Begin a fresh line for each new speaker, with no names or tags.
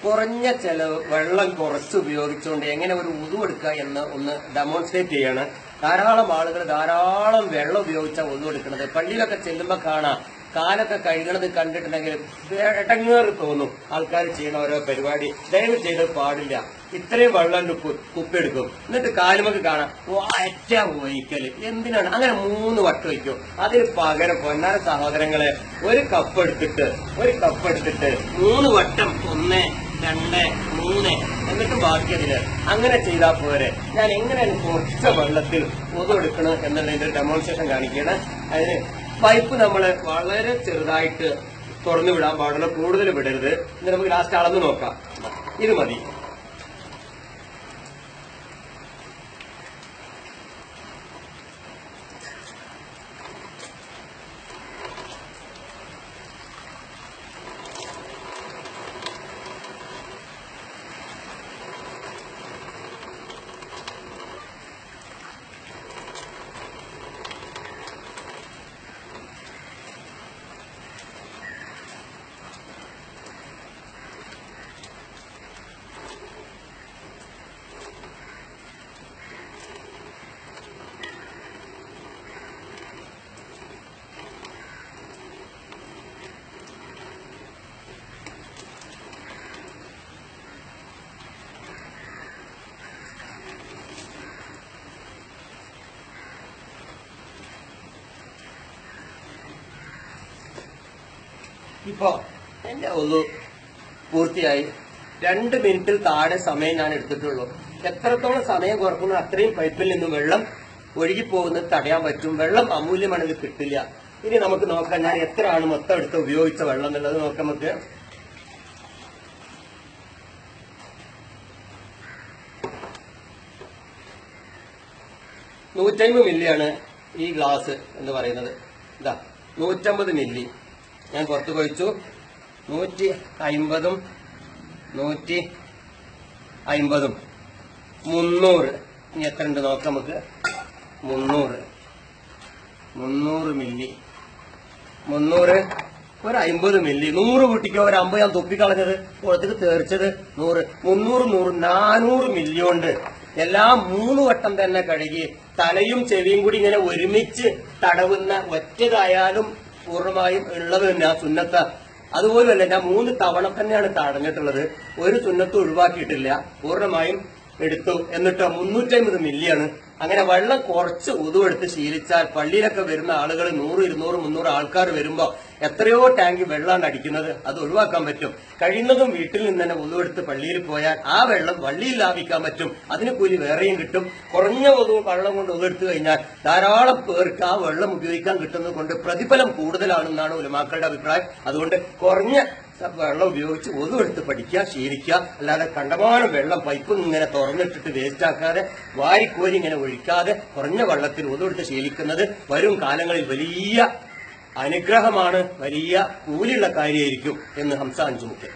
കുറഞ്ഞ ചെലവ് വെള്ളം കുറച്ച് ഉപയോഗിച്ചുകൊണ്ട് എങ്ങനെ ഒരു ഉതു എടുക്കുക എന്ന് ഒന്ന് ഡെമോൺസ്ട്രേറ്റ് ചെയ്യാണ്. ധാരാളം ആളുകൾ ധാരാളം വെള്ളം ഉപയോഗിച്ചാൽ ഉതു എടുക്കുന്നത്. പള്ളിയിലൊക്കെ ചെല്ലുമ്പോൾ കാണാം, കാലൊക്കെ കഴുകണത് കണ്ടിട്ടുണ്ടെങ്കിൽ ഇടങ്ങേറ് തോന്നും. ആൾക്കാർ ചെയ്യണ ഓരോ പരിപാടി ദയവ് ചെയ്ത് പാടില്ല. ഇത്രയും വെള്ളം കുപ്പിയെടുക്കും, എന്നിട്ട് കാലുമൊക്കെ കാണാം ഒറ്റ ഒഴിക്കല്. എന്തിനാണ് അങ്ങനെ 3 വട്ടം ഒഴിക്കും? അതിന് പകരം പൊന്നാര സഹോദരങ്ങളെ ഒരു കപ്പ് എടുത്തിട്ട് 3 വട്ടം 1, 2, 3 എന്നിട്ട് ബാക്കിയതില് അങ്ങനെ ചെയ്താൽ പോരെ. ഞാൻ എങ്ങനെയാണ് കുറച്ച വെള്ളത്തിൽ ഒതുവെടുക്കണം എന്നുള്ളതിന്റെ ഒരു ഡെമോൺസ്ട്രേഷൻ കാണിക്കുകയാണ്. അതിന് പൈപ്പ് നമ്മൾ വളരെ ചെറുതായിട്ട് തുറന്നു വിടാൻ പാടുള്ളൂ, കൂടുതൽ വിടരുത്. എന്നിട്ട് നമുക്ക് ലാസ്റ്റ് അളന്ന് നോക്കാം. ഇത് മതി. ഇപ്പൊ എന്റെ ഒന്ന് പൂർത്തിയായി. 2 മിനിറ്റിൽ താഴെ സമയം ഞാൻ എടുത്തിട്ടുള്ളൂ. എത്രത്തോളം സമയം കുറക്കുന്നു അത്രയും പൈപ്പിൽ നിന്നും വെള്ളം ഒഴുകിപ്പോകുന്നത് തടയാൻ പറ്റും. വെള്ളം അമൂല്യമാണ്, ഇത് കിട്ടില്ല. ഇനി നമുക്ക് നോക്കാം ഞാൻ എത്രയാണ് മൊത്തം എടുത്ത് ഉപയോഗിച്ച വെള്ളം എന്നുള്ളത് നോക്കാം. നമുക്ക് 150 മില്ലിയാണ് ഈ ഗ്ലാസ് എന്ന് പറയുന്നത്. ഇതാ 150 മില്ലി ഞാൻ പുറത്ത് കൊഴിച്ചു. 150ഉം 150ഉം 300. ഇനി എത്ര ഉണ്ട് നോക്കാം നമുക്ക്. 300 മില്ലി, 300 ഒരു 50 മില്ലി. 100 കൂട്ടിക്കോ, ഒരു 50 ഞാൻ തൊപ്പിക്കളഞ്ഞത് പുറത്തേക്ക് തേർച്ചത് 100, 300, 400 മില്ലി കൊണ്ട് എല്ലാം 3 വട്ടം തന്നെ കഴുകി തലയും ചെവിയും കൂടി ഇങ്ങനെ ഒരുമിച്ച് തടവുന്ന ഒറ്റതായാലും പൂർണ്ണമായും ഉള്ളത് തന്നെ ആ സുന്നത്ത. അതുപോലുമല്ല, ഞാൻ 3 തവണ തന്നെയാണ് തടഞ്ഞിട്ടുള്ളത്. ഒരു സുന്നത്തും ഒഴിവാക്കിയിട്ടില്ല, പൂർണ്ണമായും എടുത്തു. എന്നിട്ട് 350 മില്ലിയാണ്. അങ്ങനെ വെള്ളം കുറച്ച് ഉതുവെടുത്ത് ശീലിച്ചാൽ പള്ളിയിലൊക്കെ വരുന്ന ആളുകൾ 100, 200, 300 ആൾക്കാർ വരുമ്പോ എത്രയോ ടാങ്ക് വെള്ളമാണ് അടിക്കുന്നത്. അത് ഒഴിവാക്കാൻ പറ്റും. കഴിയുന്നതും വീട്ടിൽ നിന്ന് തന്നെ ഉതുവെടുത്ത് പള്ളിയിൽ പോയാൽ ആ വെള്ളം വള്ളിയിൽ ലാഭിക്കാൻ പറ്റും. അതിന് കൂലി വേറെയും കിട്ടും. കുറഞ്ഞ വെള്ളം കൊണ്ട് ഉതുവെടുത്തു കഴിഞ്ഞാൽ ധാരാളം പേർക്ക് ആ വെള്ളം ഉപയോഗിക്കാൻ കിട്ടുന്നത് കൊണ്ട് പ്രതിഫലം കൂടുതലാണെന്നാണ് ഉലമാക്കളുടെ അഭിപ്രായം. അതുകൊണ്ട് കുറഞ്ഞ വെള്ളം ഉപയോഗിച്ച് ഒതുവെടുത്ത് പഠിക്കുക, ശീലിക്കുക. അല്ലാതെ കണ്ടമാനം വെള്ളം പൈപ്പ് ഇങ്ങനെ തുറന്നിട്ടിട്ട് വേസ്റ്റ് ആക്കാതെ വാരിക്കോരി ഇങ്ങനെ ഒഴിക്കാതെ കുറഞ്ഞ വെള്ളത്തിൽ ഒതുവെടുത്ത് ശീലിക്കുന്നത് വരും കാലങ്ങളിൽ വലിയ അനുഗ്രഹമാണ്, വലിയ കൂലിയുള്ള കാര്യമായിരിക്കും എന്ന് ഹംസ 5 മുഖ്യം.